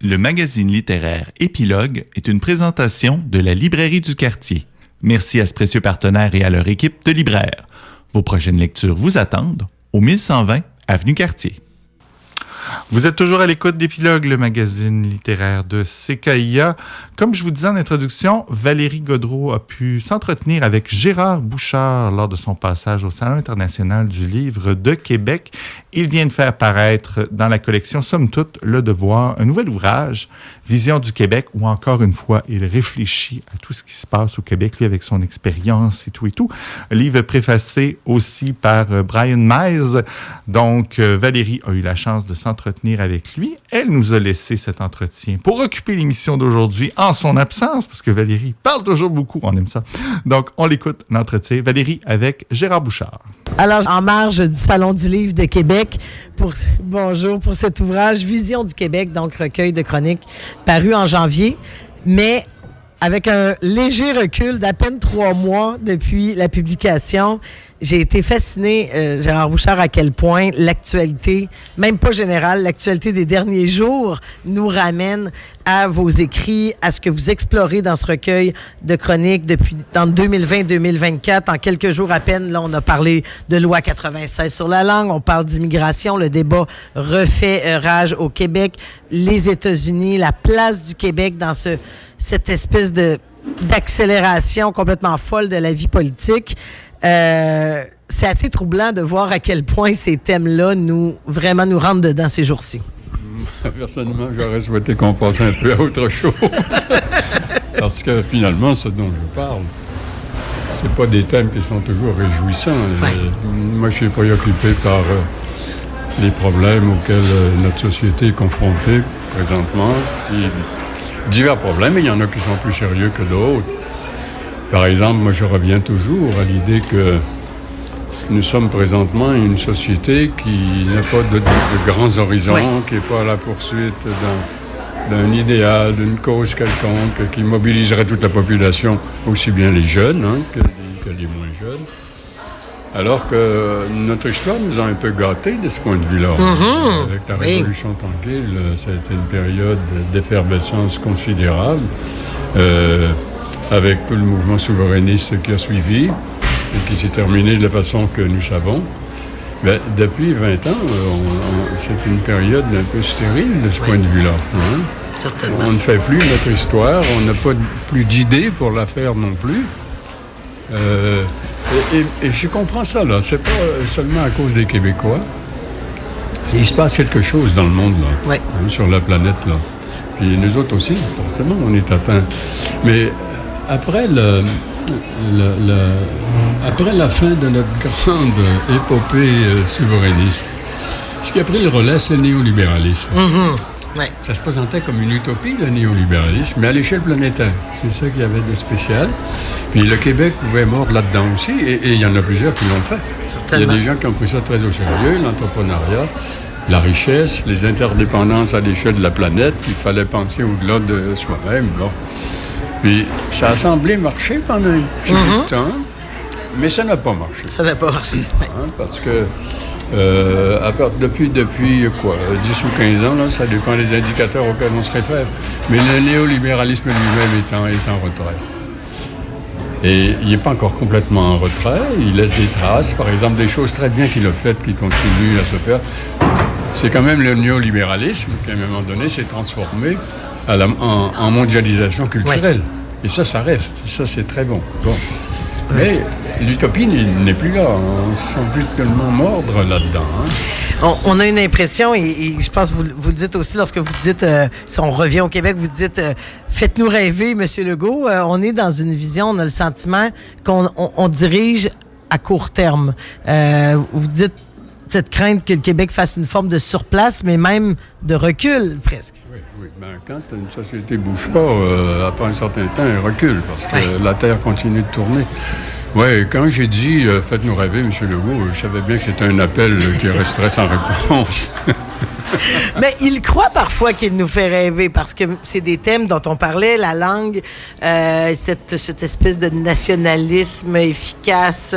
Le magazine littéraire Épilogue est une présentation de la Librairie du Quartier. Merci à ce précieux partenaire et à leur équipe de libraires. Vos prochaines lectures vous attendent au 1120 Avenue Cartier. Vous êtes toujours à l'écoute d'Épilogue, le magazine littéraire de CKIA. Comme je vous disais en introduction, Valérie Gaudreault a pu s'entretenir avec Gérard Bouchard lors de son passage au Salon international du livre de Québec. Il vient de faire paraître dans la collection Somme toute, Le Devoir, un nouvel ouvrage, Vision du Québec, où encore une fois, il réfléchit à tout ce qui se passe au Québec, lui, avec son expérience et tout et tout. Un livre préfacé aussi par Brian Mize. Donc, Valérie a eu la chance de s'entretenir avec lui. Elle nous a laissé cet entretien pour occuper l'émission d'aujourd'hui en son absence, parce que Valérie parle toujours beaucoup, on aime ça. Donc, on l'écoute, l'entretien. Valérie avec Gérard Bouchard. Alors, en marge du Salon du livre de Québec, bonjour pour cet ouvrage, Vision du Québec, donc recueil de chroniques paru en janvier, mais avec un léger recul d'à peine 3 mois depuis la publication. J'ai été fascinée, Gérard Bouchard, à quel point l'actualité, même pas générale, l'actualité des derniers jours nous ramène à vos écrits, à ce que vous explorez dans ce recueil de chroniques depuis entre 2020 et 2024. En quelques jours à peine, là, on a parlé de loi 96 sur la langue, on parle d'immigration, le débat refait rage au Québec, les États-Unis, la place du Québec dans cette espèce d'accélération complètement folle de la vie politique. C'est assez troublant de voir à quel point ces thèmes-là vraiment nous rentrent dedans ces jours-ci. Personnellement, j'aurais souhaité qu'on passe un peu à autre chose. Parce que finalement, ce dont je parle, c'est pas des thèmes qui sont toujours réjouissants. Ouais. Moi, je suis préoccupé par les problèmes auxquels notre société est confrontée présentement. Divers problèmes, mais il y en a qui sont plus sérieux que d'autres. Par exemple, moi, je reviens toujours à l'idée que nous sommes présentement une société qui n'a pas de grands horizons, oui, qui n'est pas à la poursuite d'un idéal, d'une cause quelconque, qui mobiliserait toute la population, aussi bien les jeunes que les moins jeunes. Alors que notre histoire nous a un peu gâtés de ce point de vue-là. Mm-hmm. Avec la Révolution tranquille, ça a été une période d'effervescence considérable. Avec tout le mouvement souverainiste qui a suivi et qui s'est terminé de la façon que nous savons. Mais depuis 20 ans, c'est une période un peu stérile de ce point de vue-là. Hein? Certainement. On ne fait plus notre histoire, on n'a pas plus d'idées pour la faire non plus. Et je comprends ça, là. C'est pas seulement à cause des Québécois. Il se passe quelque chose dans le monde, là, oui, hein, sur la planète, là. Puis nous autres aussi, forcément, on est atteints. Mais après après la fin de notre grande épopée souverainiste, ce qui a pris le relais, c'est le néolibéralisme. Mm-hmm. Ouais. Ça se présentait comme une utopie, le néolibéralisme, mais à l'échelle planétaire. C'est ça qu'il y avait de spécial. Puis le Québec pouvait mordre là-dedans aussi, et il y en a plusieurs qui l'ont fait. Certainement. Il y a des gens qui ont pris ça très au sérieux, l'entrepreneuriat, la richesse, les interdépendances à l'échelle de la planète, qu'il fallait penser au-delà de soi-même, là. Puis ça a semblé marcher pendant un petit bout de temps, mais ça n'a pas marché. Ça n'a pas marché, oui. Hein, parce que depuis 10 ou 15 ans, là, ça dépend des indicateurs auxquels on se réfère, mais le néolibéralisme lui-même est en retrait. Et il n'est pas encore complètement en retrait, il laisse des traces, par exemple des choses très bien qu'il a faites, qui continuent à se faire. C'est quand même le néolibéralisme qui, à un moment donné, s'est transformé en mondialisation culturelle. Oui. Et ça reste. Ça, c'est très bon. Mais l'utopie n'est plus là. On ne se sent plus tellement mordre là-dedans. Hein? On a une impression, et je pense que vous le dites aussi lorsque vous dites, si on revient au Québec, vous dites, faites-nous rêver, M. Legault. On est dans une vision, on a le sentiment qu'on dirige à court terme. Vous dites cette crainte que le Québec fasse une forme de surplace, mais même de recul, presque. Oui. Ben, quand une société ne bouge pas, après un certain temps, elle recule, parce que la Terre continue de tourner. Oui, quand j'ai dit « Faites-nous rêver, M. Legault », je savais bien que c'était un appel qui resterait sans réponse. Mais il croit parfois qu'il nous fait rêver, parce que c'est des thèmes dont on parlait, la langue, cette espèce de nationalisme efficace,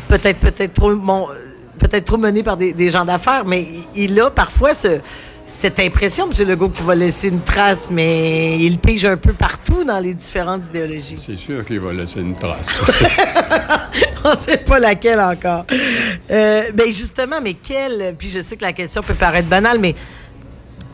peut-être trop mené par des gens d'affaires, mais il a parfois cette impression, M. Legault, qu'il va laisser une trace, mais il pige un peu partout dans les différentes idéologies. C'est sûr qu'il va laisser une trace. On ne sait pas laquelle encore. Ben justement, mais quelle... Puis je sais que la question peut paraître banale, mais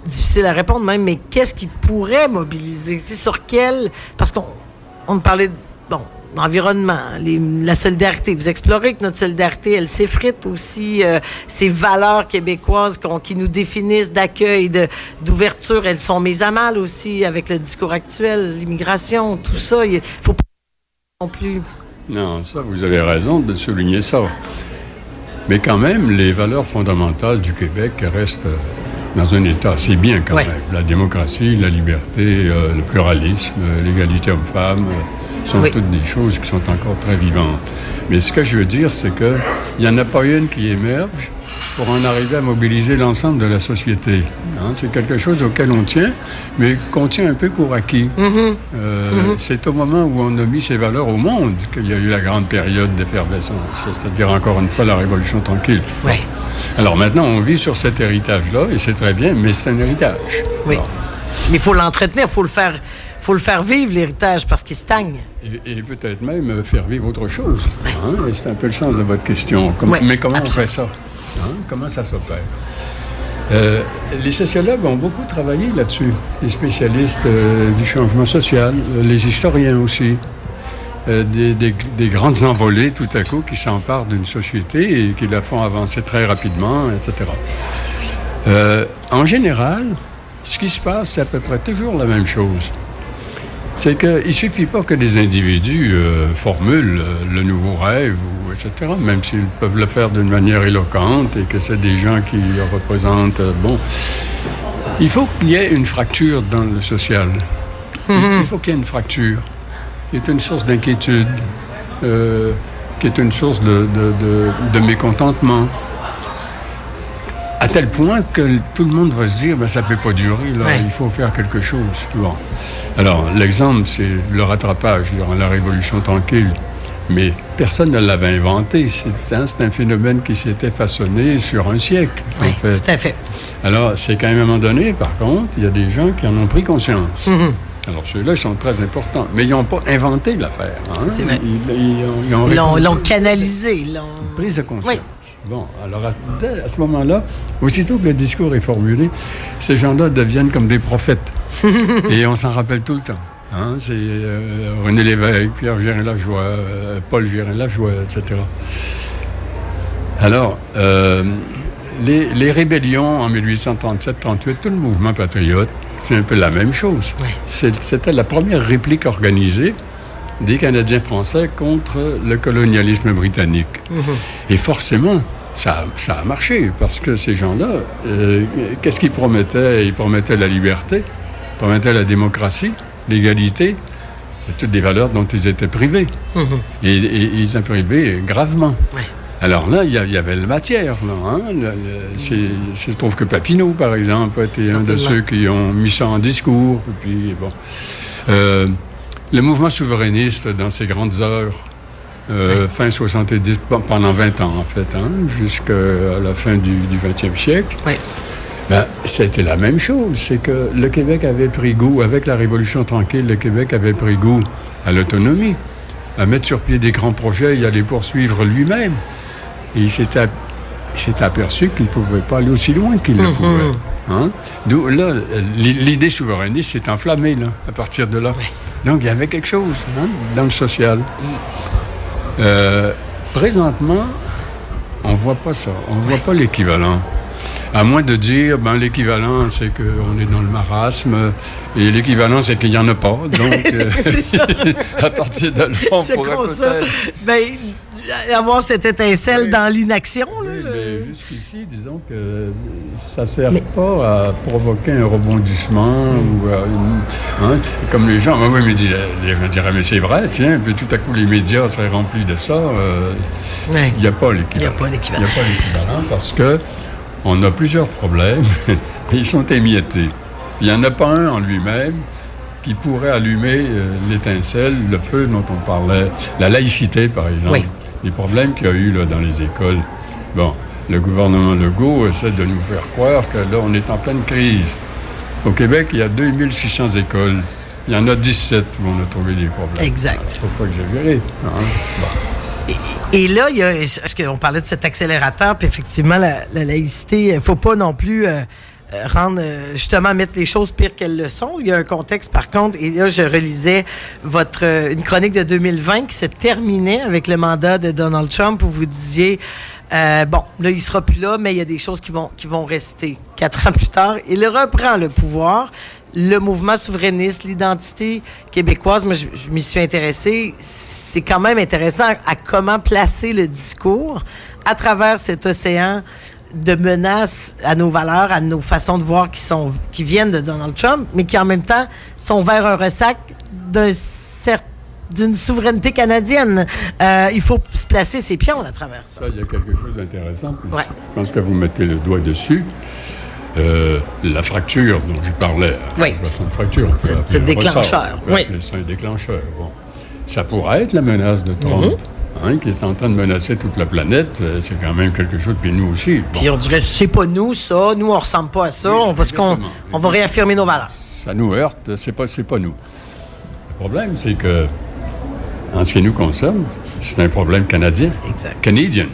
difficile à répondre même, mais qu'est-ce qui pourrait mobiliser? C'est sur quel... Parce qu'on parlait de... Bon, l'environnement, la solidarité. Vous explorez que notre solidarité, elle s'effrite aussi. Ces valeurs québécoises qui nous définissent d'accueil, d'ouverture, elles sont mises à mal aussi avec le discours actuel, l'immigration, tout ça. Il ne faut pas non plus... Non, ça, vous avez raison de souligner ça. Mais quand même, les valeurs fondamentales du Québec restent dans un état assez bien quand même. La démocratie, la liberté, le pluralisme, l'égalité homme-femme... sont toutes des choses qui sont encore très vivantes. Mais ce que je veux dire, c'est qu'il n'y en a pas une qui émerge pour en arriver à mobiliser l'ensemble de la société. Hein? C'est quelque chose auquel on tient, mais qu'on tient un peu pour acquis. C'est au moment où on a mis ces valeurs au monde qu'il y a eu la grande période d'effervescence, c'est-à-dire encore une fois la Révolution tranquille. Oui. Alors maintenant, on vit sur cet héritage-là, et c'est très bien, mais c'est un héritage. Oui. Alors, mais il faut l'entretenir, il faut le faire vivre, l'héritage, parce qu'il stagne. Et peut-être même faire vivre autre chose. Hein? Et c'est un peu le sens de votre question. Mais comment on fait ça? Hein? Comment ça s'opère? Les sociologues ont beaucoup travaillé là-dessus. Les spécialistes du changement social, les historiens aussi. Des grandes envolées, tout à coup, qui s'emparent d'une société et qui la font avancer très rapidement, etc. En général, ce qui se passe, c'est à peu près toujours la même chose. C'est qu'il ne suffit pas que des individus formulent le nouveau rêve, etc., même s'ils peuvent le faire d'une manière éloquente et que c'est des gens qui représentent... il faut qu'il y ait une fracture dans le social. Il faut qu'il y ait une fracture qui est une source d'inquiétude, qui est une source de mécontentement. À tel point que tout le monde va se dire, ça ne peut pas durer, là, il faut faire quelque chose. Bon. Alors, l'exemple, c'est le rattrapage durant la Révolution tranquille. Mais personne ne l'avait inventé. C'est un phénomène qui s'était façonné sur un siècle, en fait. Tout à fait. Alors, c'est qu'à un moment donné, par contre, il y a des gens qui en ont pris conscience. Alors, ceux-là, ils sont très importants. Mais ils n'ont pas inventé l'affaire. Hein? C'est vrai. Ils l'ont canalisé. Ils l'ont... Prise de conscience. Oui. Bon, alors à ce moment-là, aussitôt que le discours est formulé, ces gens-là deviennent comme des prophètes. Et on s'en rappelle tout le temps. Hein? C'est René Lévesque, Pierre Gérin-Lajoie, Paul Gérin-Lajoie, etc. Alors, les rébellions en 1837-38, tout le mouvement patriote, c'est un peu la même chose. Oui. C'était la première réplique organisée des Canadiens français contre le colonialisme britannique. Et forcément, ça a marché, parce que ces gens-là, qu'est-ce qu'ils promettaient? Ils promettaient la liberté, ils promettaient la démocratie, l'égalité. C'est toutes des valeurs dont ils étaient privés. Et ils en privaient gravement. Oui. Alors là, il y avait la matière. Là, hein? Je trouve que Papineau, par exemple, a été un de ceux qui ont mis ça en discours. Et puis, bon... le mouvement souverainiste, dans ses grandes heures, fin 70, pendant 20 ans, en fait, hein, jusqu'à la fin du 20e siècle, c'était la même chose. C'est que le Québec avait pris goût, avec la Révolution tranquille, le Québec avait pris goût à l'autonomie, à mettre sur pied des grands projets et à les poursuivre lui-même. Et il s'était aperçu qu'il ne pouvait pas aller aussi loin qu'il le pouvait. Hein? D'où, là, l'idée souverainiste s'est enflammée, là, à partir de là. Donc, il y avait quelque chose, hein, dans le social. Présentement, on ne voit pas ça. On ne voit pas l'équivalent. À moins de dire, l'équivalent, c'est qu'on est dans le marasme, et l'équivalent, c'est qu'il n'y en a pas. Donc, à partir de là, on pourrait peut-être... avoir cette étincelle dans l'inaction. Là, mais jusqu'ici, disons que ça ne sert pas à provoquer un rebondissement ou comme les gens. Mais les gens diraient, mais c'est vrai, tiens, puis tout à coup, les médias seraient remplis de ça. Il n'y a pas l'équivalent. Il n'y a pas l'équivalent parce que on a plusieurs problèmes et ils sont émiettés. Il n'y en a pas un en lui-même qui pourrait allumer l'étincelle, le feu dont on parlait. La laïcité, par exemple. Oui. Les problèmes qu'il y a eu là, dans les écoles. Bon, le gouvernement Legault essaie de nous faire croire que là, on est en pleine crise. Au Québec, il y a 2600 écoles. Il y en a 17 où on a trouvé des problèmes. Exact. Il ne faut pas exagérer. Hein? Bon. Et là, il y a, parce qu'on parlait de cet accélérateur, puis effectivement, la laïcité, il ne faut pas non plus justement mettre les choses pires qu'elles le sont. Il y a un contexte, par contre, et là, je relisais une chronique de 2020 qui se terminait avec le mandat de Donald Trump où vous disiez, bon, là, il ne sera plus là, mais il y a des choses qui vont rester. 4 ans plus tard, il reprend le pouvoir. Le mouvement souverainiste, l'identité québécoise, moi, je m'y suis intéressée. C'est quand même intéressant à comment placer le discours à travers cet océan de menaces à nos valeurs, à nos façons de voir qui viennent de Donald Trump, mais qui en même temps sont vers un ressac d'une souveraineté canadienne. Il faut se placer ses pions à travers ça. Il y a quelque chose d'intéressant. Ouais. Je pense que vous mettez le doigt dessus. La fracture dont je parlais. Oui. C'est une fracture. C'est le déclencheur. Oui. C'est un déclencheur. Bon. Ça pourrait être la menace de Trump. Qui est en train de menacer toute la planète, c'est quand même quelque chose, puis nous aussi. Bon. Puis on dirait, c'est pas nous, ça, nous, on ressemble pas à ça, oui, on va réaffirmer nos valeurs. Ça nous heurte, c'est pas nous. Le problème, c'est que, en ce qui nous concerne, c'est un problème canadien. Exact. Canadien.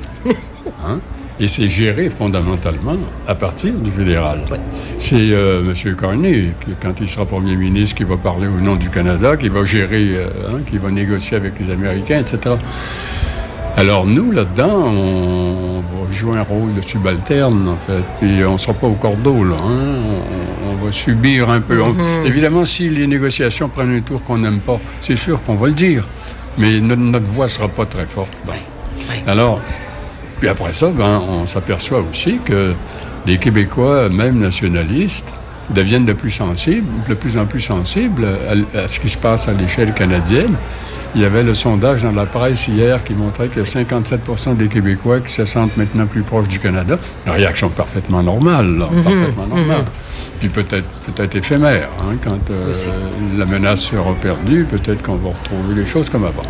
Et c'est géré fondamentalement à partir du fédéral. Oui. C'est M. Carney, quand il sera premier ministre, qui va parler au nom du Canada, qui va gérer, qui va négocier avec les Américains, etc. Alors nous, là-dedans, on va jouer un rôle de subalterne, en fait. Puis on ne sera pas au cordeau, là. On va subir un peu. Évidemment, si les négociations prennent un tour qu'on n'aime pas, c'est sûr qu'on va le dire. Mais notre voix ne sera pas très forte. Bon. Oui. Alors... Puis après ça, on s'aperçoit aussi que les Québécois, même nationalistes, deviennent de plus en plus sensibles à ce qui se passe à l'échelle canadienne. Il y avait le sondage dans la presse hier qui montrait que 57% des Québécois qui se sentent maintenant plus proches du Canada. Une réaction parfaitement normale, là, parfaitement normale. Puis peut-être éphémère. Quand la menace sera perdue, peut-être qu'on va retrouver les choses comme avant.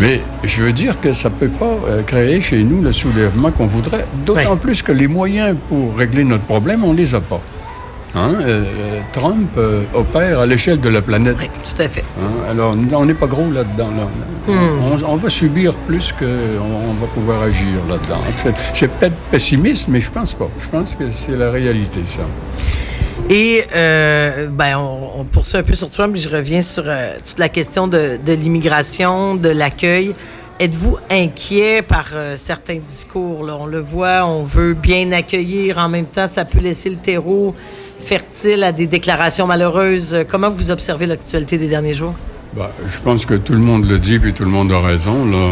Mais je veux dire que ça ne peut pas créer chez nous le soulèvement qu'on voudrait, d'autant plus que les moyens pour régler notre problème, on ne les a pas. Trump opère à l'échelle de la planète. Oui, tout à fait. Alors, on n'est pas gros là-dedans. On va subir plus qu'on va pouvoir agir là-dedans. C'est peut-être pessimiste, mais je pense pas. Je pense que c'est la réalité, ça. Et on poursuit un peu sur Trump, je reviens sur toute la question de l'immigration, de l'accueil. Êtes-vous inquiet par certains discours? Là? On le voit, on veut bien accueillir. En même temps, ça peut laisser le terreau fertile à des déclarations malheureuses. Comment vous observez l'actualité des derniers jours? Je pense que tout le monde le dit, puis tout le monde a raison. Là,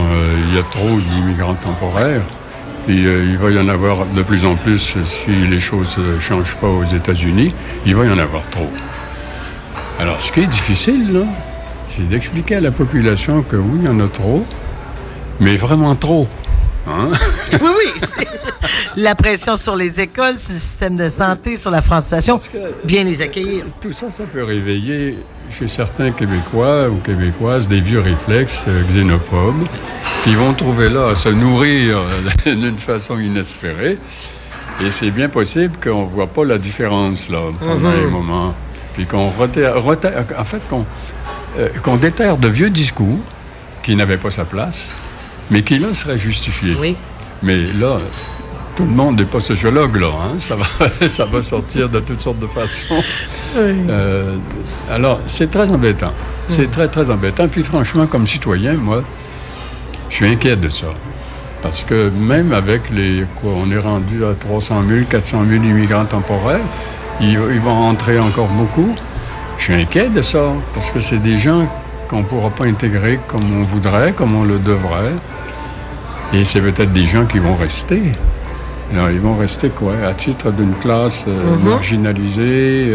il y a trop d'immigrants temporaires. Puis il va y en avoir de plus en plus si les choses ne changent pas aux États-Unis. Il va y en avoir trop. Alors, ce qui est difficile, là, c'est d'expliquer à la population que oui, il y en a trop, mais vraiment trop. Oui. La pression sur les écoles, sur le système de santé, sur la francisation, bien les accueillir. Tout ça, ça peut réveiller chez certains Québécois ou Québécoises des vieux réflexes xénophobes qui vont trouver là à se nourrir d'une façon inespérée. Et c'est bien possible qu'on ne voit pas la différence là pendant un moment. Puis qu'on qu'on déterre de vieux discours qui n'avaient pas sa place, mais qui là seraient justifiés. Oui. Mais là, tout le monde n'est pas sociologue, là. Ça va sortir de toutes sortes de façons. Oui. Alors, c'est très embêtant. C'est très, très embêtant. Puis franchement, comme citoyen, moi, je suis inquiet de ça. Parce que même avec on est rendu à 300 000, 400 000 immigrants temporaires, ils vont entrer encore beaucoup. Je suis inquiet de ça, parce que c'est des gens qu'on ne pourra pas intégrer comme on voudrait, comme on le devrait. Et c'est peut-être des gens qui vont rester. Alors, ils vont rester quoi? À titre d'une classe marginalisée.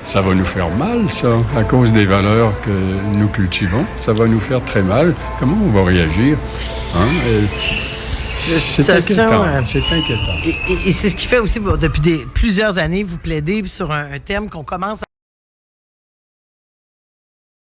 Ça va nous faire mal, ça, à cause des valeurs que nous cultivons. Ça va nous faire très mal. Comment on va réagir? C'est inquiétant. C'est inquiétant. Et c'est ce qui fait aussi, depuis plusieurs années, vous plaidez sur un thème qu'on commence à